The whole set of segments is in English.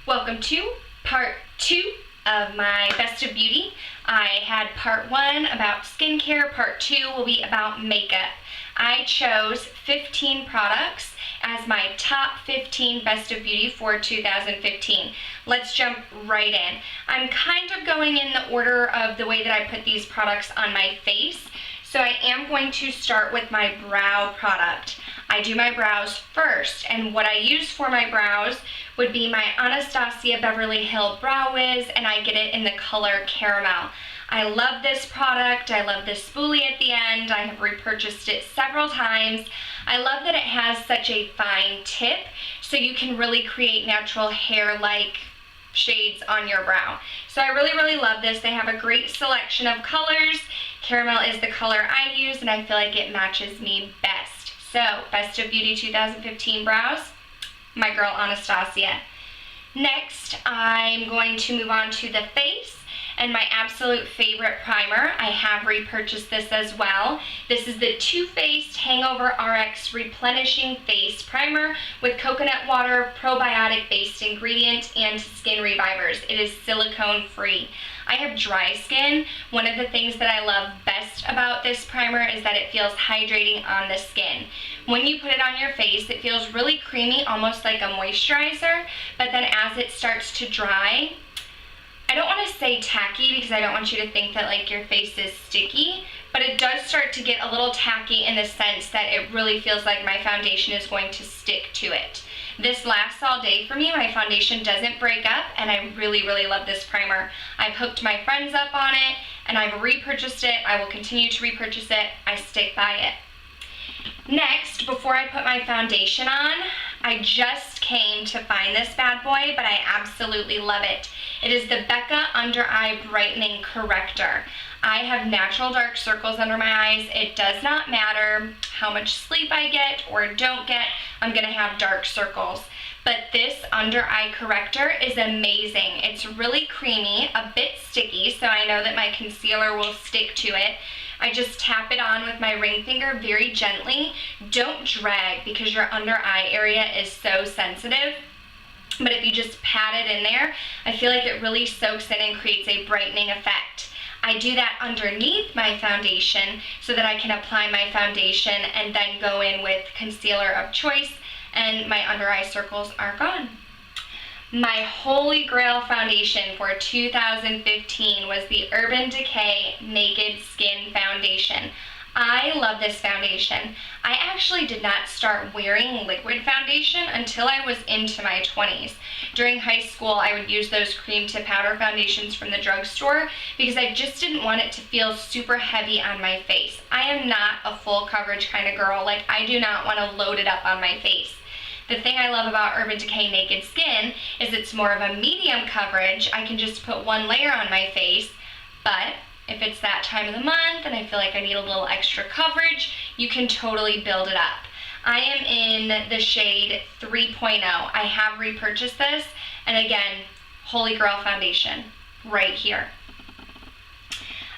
Welcome to part 2 of my Best of Beauty. I had part 1 about skincare, part 2 will be about makeup. I chose 15 products as my top 15 Best of Beauty for 2015. Let's jump right in. I'm kind of going in the order of the way that I put these products on my face. So I am going to start with my brow product. I do my brows first, and what I use for my brows would be my Anastasia Beverly Hills Brow Wiz, and I get it in the color Caramel. I love this product. I love this spoolie at the end. I have repurchased it several times. I love that it has such a fine tip, so you can really create natural hair-like shades on your brow. So I really love this. They have a great selection of colors. Caramel is the color I use, and I feel like it matches me best. So, Best of Beauty 2015 brows, my girl Anastasia. Next, I'm going to move on to the face and my absolute favorite primer. I have repurchased this as well. This is the Too Faced Hangover RX Replenishing Face Primer with coconut water, probiotic-based ingredient, and skin revivers. It is silicone-free. I have dry skin. One of the things that I love best about this primer is that it feels hydrating on the skin. When you put it on your face, it feels really creamy, almost like a moisturizer, but then as it starts to dry, I don't want to say tacky because I don't want you to think that like your face is sticky, but it does start to get a little tacky in the sense that it really feels like my foundation is going to stick to it. This lasts all day for me. My foundation doesn't break up, and I really love this primer. I've hooked my friends up on it, and I've repurchased it. I will continue to repurchase it. I stick by it. Next, before I put my foundation on, I just came to find this bad boy, but I absolutely love it. It is the Becca Under Eye Brightening Corrector. I have natural dark circles under my eyes. It does not matter how much sleep I get or don't get, I'm gonna have dark circles. But this under eye corrector is amazing. It's really creamy, a bit sticky, so I know that my concealer will stick to it. I just tap it on with my ring finger very gently. Don't drag because your under eye area is so sensitive. But if you just pat it in there, I feel like it really soaks in and creates a brightening effect. I do that underneath my foundation so that I can apply my foundation and then go in with concealer of choice, and my under eye circles are gone. My holy grail foundation for 2015 was the Urban Decay Naked Skin Foundation. I love this foundation. I actually did not start wearing liquid foundation until I was into my 20s. During high school, I would use those cream to powder foundations from the drugstore because I just didn't want it to feel super heavy on my face. I am not a full coverage kind of girl. Like, I do not want to load it up on my face. The thing I love about Urban Decay Naked Skin is it's more of a medium coverage. I can just put one layer on my face, but if it's that time of the month and I feel like I need a little extra coverage, you can totally build it up. I am in the shade 3.0. I have repurchased this, and again, holy grail foundation right here.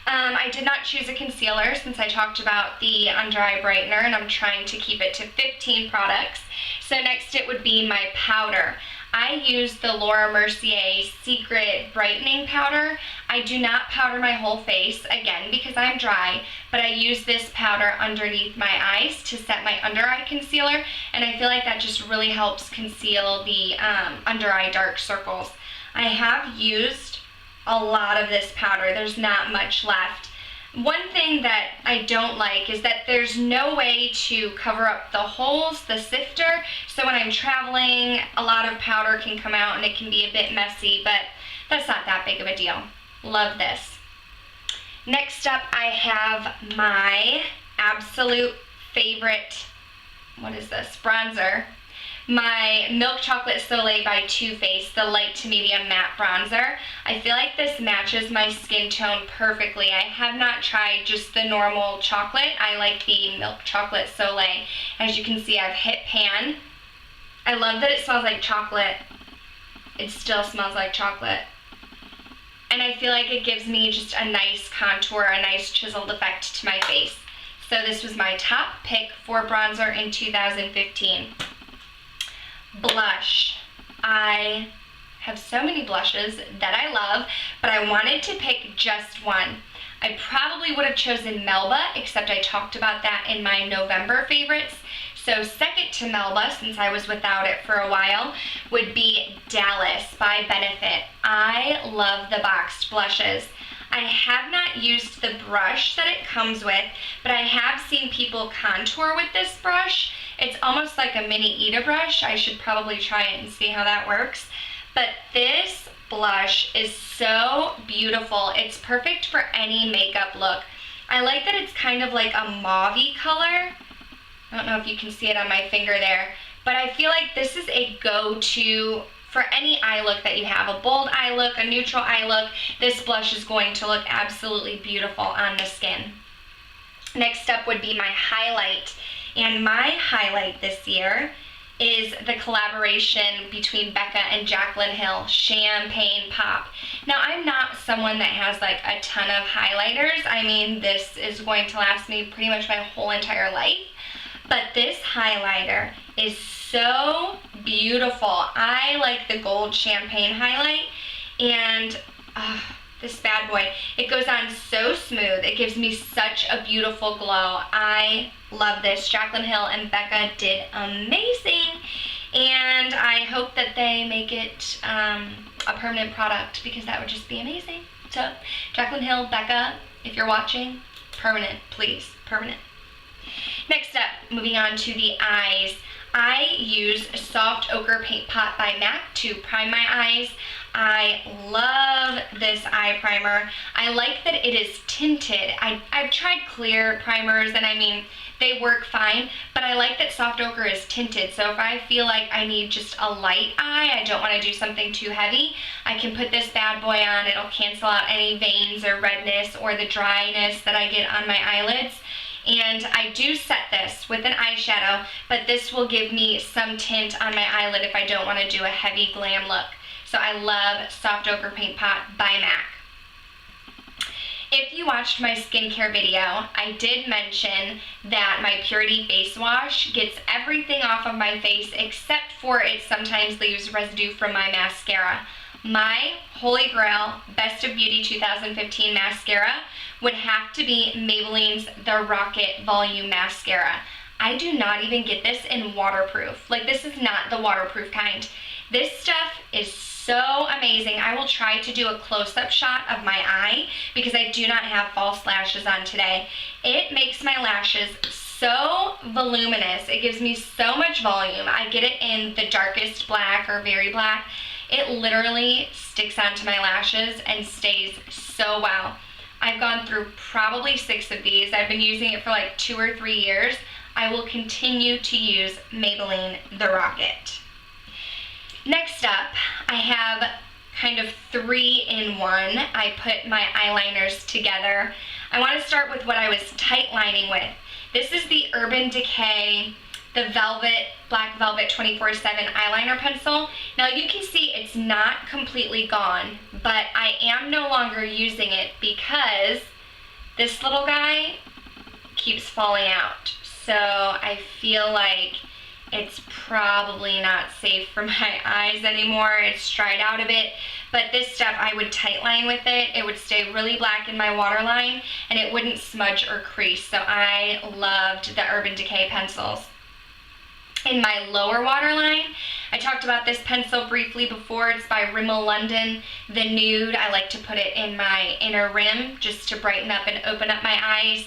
I did not choose a concealer since I talked about the under eye brightener, and I'm trying to keep it to 15 products. So next it would be my powder. I use the Laura Mercier Secret Brightening Powder. I do not powder my whole face, again, because I'm dry, but I use this powder underneath my eyes to set my under eye concealer, and I feel like that just really helps conceal the under eye dark circles. I have used a lot of this powder. There's not much left. One thing that I don't like is that there's no way to cover up the holes, the sifter, so when I'm traveling, a lot of powder can come out and it can be a bit messy, but that's not that big of a deal. Love this. Next up, I have my absolute favorite, what is this, bronzer. My Milk Chocolate Soleil by Too Faced, the light to medium matte bronzer. I feel like this matches my skin tone perfectly. I have not tried just the normal chocolate. I like the Milk Chocolate Soleil. As you can see, I've hit pan. I love that it smells like chocolate. It still smells like chocolate. And I feel like it gives me just a nice contour, a nice chiseled effect to my face. So this was my top pick for bronzer in 2015. Blush. I have so many blushes that I love, but I wanted to pick just one. I probably would have chosen Melba, except I talked about that in my November favorites. So second to Melba, since I was without it for a while, would be Dallas by Benefit. I love the boxed blushes. I have not used the brush that it comes with, but I have seen people contour with this brush. It's almost like a mini Ita brush. I should probably try it and see how that works. But this blush is so beautiful. It's perfect for any makeup look. I like that it's kind of like a mauve-y color. I don't know if you can see it on my finger there, but I feel like this is a go-to for any eye look that you have. A bold eye look, a neutral eye look, this blush is going to look absolutely beautiful on the skin. Next up would be my highlight, and my highlight this year is the collaboration between Becca and Jaclyn Hill, Champagne Pop. Now, I'm not someone that has like a ton of highlighters. I mean, this is going to last me pretty much my whole entire life. But this highlighter is so beautiful. I like the gold champagne highlight, and this bad boy, it goes on so smooth. It gives me such a beautiful glow. I love this. Jaclyn Hill and Becca did amazing, and I hope that they make it a permanent product, because that would just be amazing. So Jaclyn Hill, Becca, if you're watching, permanent, please, permanent. Next up, moving on to the eyes. I use Soft Ochre Paint Pot by MAC to prime my eyes. I love this eye primer. I like that it is tinted. I've tried clear primers, and I mean, they work fine, but I like that Soft Ochre is tinted. So if I feel like I need just a light eye, I don't want to do something too heavy, I can put this bad boy on. It'll cancel out any veins or redness or the dryness that I get on my eyelids. And I do set this with an eyeshadow, but this will give me some tint on my eyelid if I don't want to do a heavy glam look. So I love Soft Ochre Paint Pot by MAC. If you watched my skincare video, I did mention that my Purity face wash gets everything off of my face except for it sometimes leaves residue from my mascara. My holy grail Best of Beauty 2015 mascara would have to be Maybelline's The Rocket Volume Mascara. I do not even get this in waterproof. Like, this is not the waterproof kind. This stuff is so amazing. I will try to do a close-up shot of my eye because I do not have false lashes on today. It makes my lashes so voluminous. It gives me so much volume. I get it in the darkest black or very black. It literally sticks onto my lashes and stays so well. I've gone through probably 6 of these. I've been using it for like 2 or 3 years. I will continue to use Maybelline The Rocket. Next up, I have kind of 3-in-1. I put my eyeliners together. I want to start with what I was tight lining with. This is the Urban Decay, the Black Velvet 24/7 eyeliner pencil. Now you can see it's not completely gone, but I am no longer using it because this little guy keeps falling out. So I feel like it's probably not safe for my eyes anymore. It's dried out a bit, but this stuff I would tight line with it. It would stay really black in my waterline and it wouldn't smudge or crease. So I loved the Urban Decay pencils. In my lower waterline, I talked about this pencil briefly before. It's by Rimmel London, the Nude. I like to put it in my inner rim just to brighten up and open up my eyes.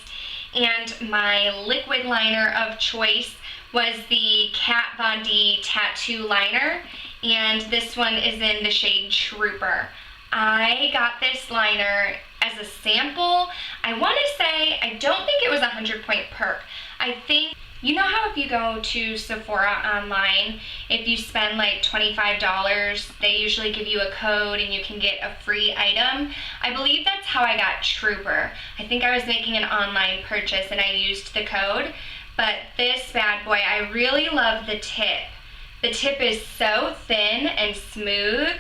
And my liquid liner of choice was the Kat Von D Tattoo Liner, and this one is in the shade Trooper. I got this liner as a sample. I want to say, I don't think it was a 100-point perk. I think, you know how if you go to Sephora online, if you spend like $25, they usually give you a code and you can get a free item? I believe that's how I got Trooper. I think I was making an online purchase and I used the code. But this bad boy, I really love the tip. The tip is so thin and smooth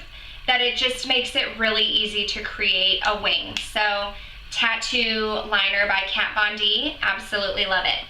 that it just makes it really easy to create a wing. So, Tattoo Liner by Kat Von D, absolutely love it.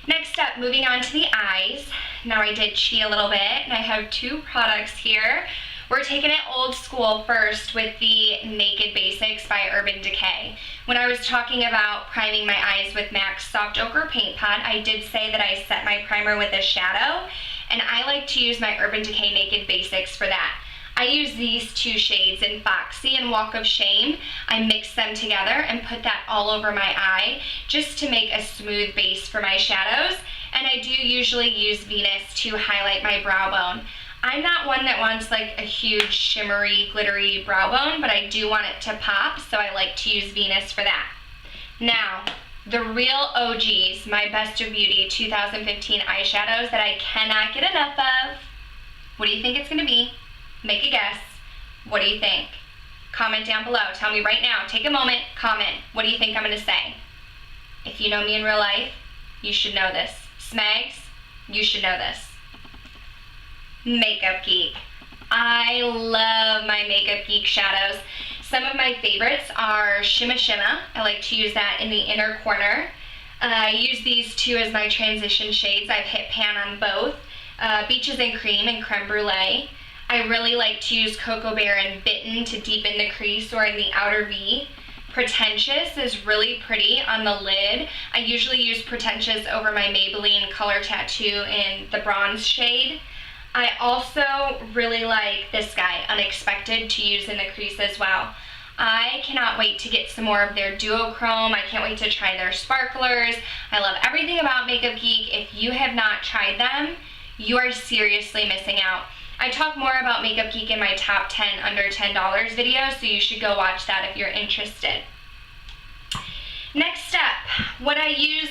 Next up, moving on to the eyes. Now I did cheat a little bit, and I have 2 products here. We're taking it old school first with the Naked Basics by Urban Decay. When I was talking about priming my eyes with MAC's Soft Ochre Paint Pot, I did say that I set my primer with a shadow, and I like to use my Urban Decay Naked Basics for that. I use these two shades in Foxy and Walk of Shame. I mix them together and put that all over my eye just to make a smooth base for my shadows. And I do usually use Venus to highlight my brow bone. I'm not one that wants like a huge shimmery, glittery brow bone, but I do want it to pop, so I like to use Venus for that. Now, the real OGs, my Best of Beauty 2015 eyeshadows that I cannot get enough of. What do you think it's gonna be? Make a guess. What do you think? Comment down below. Tell me right now. Take a moment. Comment. What do you think I'm going to say? If you know me in real life, you should know this. Smags, you should know this. Makeup Geek. I love my Makeup Geek shadows. Some of my favorites are Shimma Shimma. I like to use that in the inner corner. I use these two as my transition shades. I've hit pan on both. Beaches and Cream and Creme Brulee. I really like to use Cocoa Bear and Bitten to deepen the crease or in the outer V. Pretentious is really pretty on the lid. I usually use Pretentious over my Maybelline Color Tattoo in the bronze shade. I also really like this guy, Unexpected, to use in the crease as well. I cannot wait to get some more of their duochrome. I can't wait to try their sparklers. I love everything about Makeup Geek. If you have not tried them, you are seriously missing out. I talk more about Makeup Geek in my top 10 under $10 video, so you should go watch that if you're interested. Next up, what I use,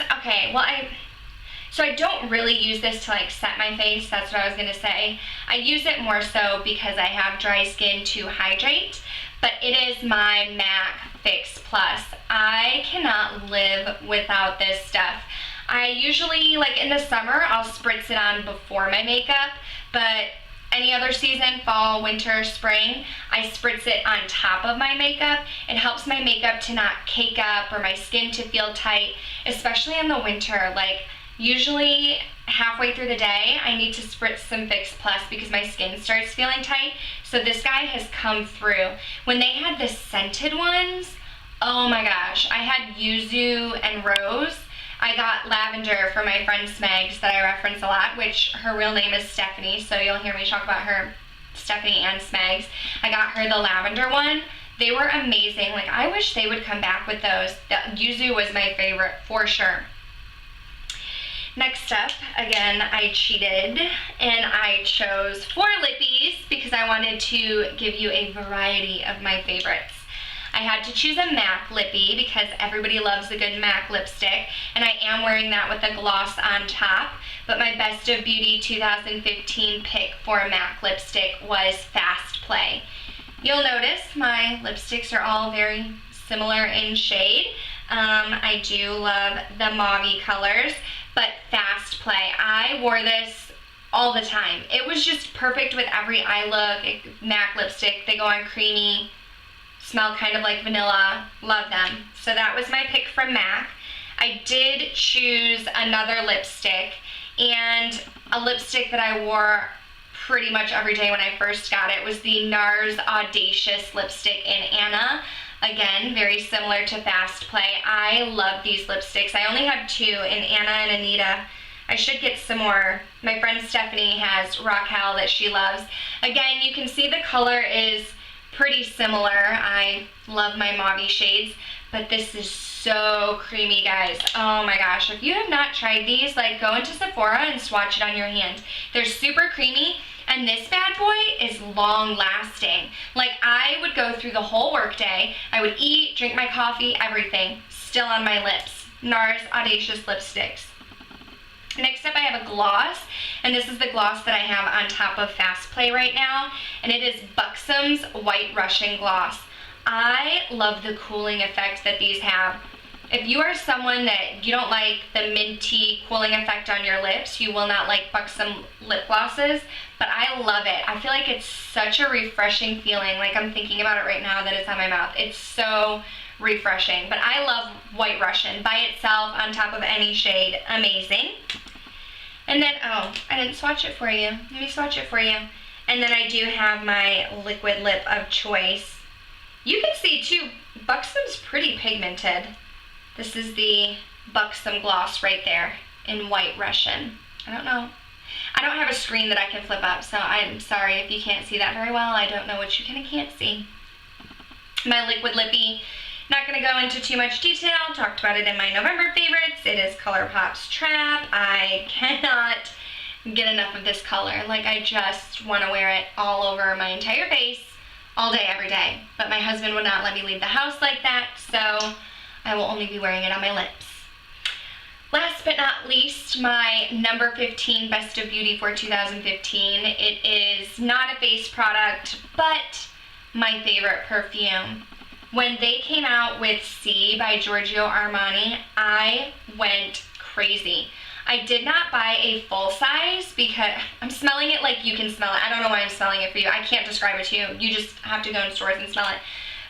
so I don't really use this to like set my face, that's what I was gonna say. I use it more so because I have dry skin to hydrate, but it is my MAC Fix Plus. I cannot live without this stuff. I usually, like in the summer, I'll spritz it on before my makeup, but any other season, fall, winter, spring, I spritz it on top of my makeup. It helps my makeup to not cake up or my skin to feel tight, especially in the winter. Like usually halfway through the day, I need to spritz some Fix Plus because my skin starts feeling tight. So this guy has come through. When they had the scented ones, oh my gosh, I had Yuzu and Rose. I got lavender for my friend Smags that I reference a lot, which her real name is Stephanie, so you'll hear me talk about her, Stephanie and Smags. I got her the lavender one. They were amazing. Like, I wish they would come back with those. The Yuzu was my favorite for sure. Next up, again, I cheated and I chose 4 lippies because I wanted to give you a variety of my favorites. I had to choose a MAC lippy because everybody loves a good MAC lipstick, and I am wearing that with a gloss on top, but my Best of Beauty 2015 pick for a MAC lipstick was Fast Play. You'll notice my lipsticks are all very similar in shade. I do love the mauve colors, but Fast Play, I wore this all the time. It was just perfect with every eye look. MAC lipstick, they go on creamy, smell kind of like vanilla, love them. So that was my pick from MAC. I did choose another lipstick, and a lipstick that I wore pretty much every day when I first got it was the NARS Audacious lipstick in Anna. Again, very similar to Fast Play. I love these lipsticks. I only have 2 in Anna and Anita. I should get some more. My friend Stephanie has Raquel that she loves. Again, you can see the color is pretty similar. I love my mauve shades, but this is so creamy, guys. Oh my gosh, if you have not tried these, like, go into Sephora and swatch it on your hand. They're super creamy, and this bad boy is long lasting. Like, I would go through the whole workday, I would eat, drink my coffee, everything, still on my lips. NARS Audacious lipsticks. Next up, I have a gloss, and this is the gloss that I have on top of Fast Play right now, and it is Buxom's White Russian Gloss. I love the cooling effect that these have. If you are someone that you don't like the minty cooling effect on your lips, you will not like Buxom lip glosses, but I love it. I feel like it's such a refreshing feeling. Like, I'm thinking about it right now that it's on my mouth. It's so refreshing, but I love White Russian by itself on top of any shade. Amazing. And then, oh, I didn't swatch it for you. Let me swatch it for you. And then I do have my liquid lip of choice. You can see too, Buxom's pretty pigmented. This is the Buxom gloss right there in White Russian. I don't know. I don't have a screen that I can flip up, so I'm sorry if you can't see that very well. I don't know what you can and can't see. My liquid lippy, not going to go into too much detail. Talked about it in my November favorites. It is ColourPop's Trap. I cannot get enough of this color. Like, I just want to wear it all over my entire face, all day, every day. But my husband would not let me leave the house like that, so I will only be wearing it on my lips. Last but not least, my number 15 Best of Beauty for 2015. It is not a face product, but my favorite perfume. When they came out with C by Giorgio Armani, I went crazy. I did not buy a full size because I'm smelling it like you can smell it. I don't know why I'm smelling it for you. I can't describe it to you. You just have to go in stores and smell it.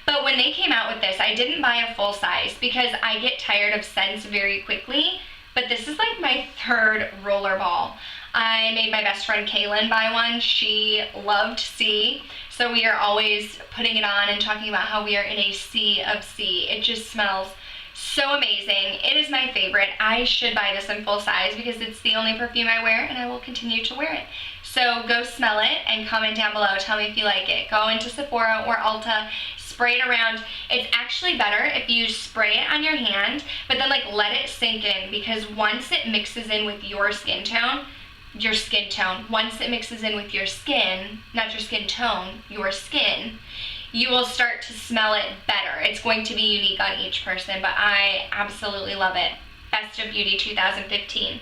But when they came out with this, I didn't buy a full size because I get tired of scents very quickly. But this is like my third rollerball. I made my best friend Kaylin buy one. She loved C, so we are always putting it on and talking about how we are in a sea of C. It just smells so amazing. It is my favorite. I should buy this in full size because it's the only perfume I wear and I will continue to wear it. So go smell it and comment down below. Tell me if you like it. Go into Sephora or Ulta, spray it around. It's actually better if you spray it on your hand, but then like let it sink in, because once it mixes in with your skin tone, once it mixes in with your skin, not your skin tone, your skin, you will start to smell it better. It's going to be unique on each person, but I absolutely love it. Best of Beauty 2015.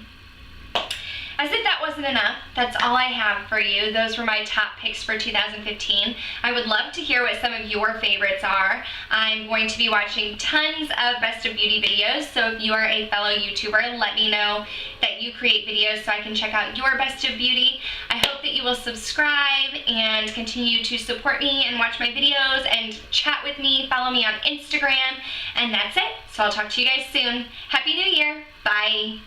As if that wasn't enough, that's all I have for you. Those were my top picks for 2015. I would love to hear what some of your favorites are. I'm going to be watching tons of Best of Beauty videos, so if you are a fellow YouTuber, let me know that you create videos so I can check out your Best of Beauty. I hope that you will subscribe and continue to support me and watch my videos and chat with me. Follow me on Instagram, and that's it. So I'll talk to you guys soon. Happy New Year. Bye.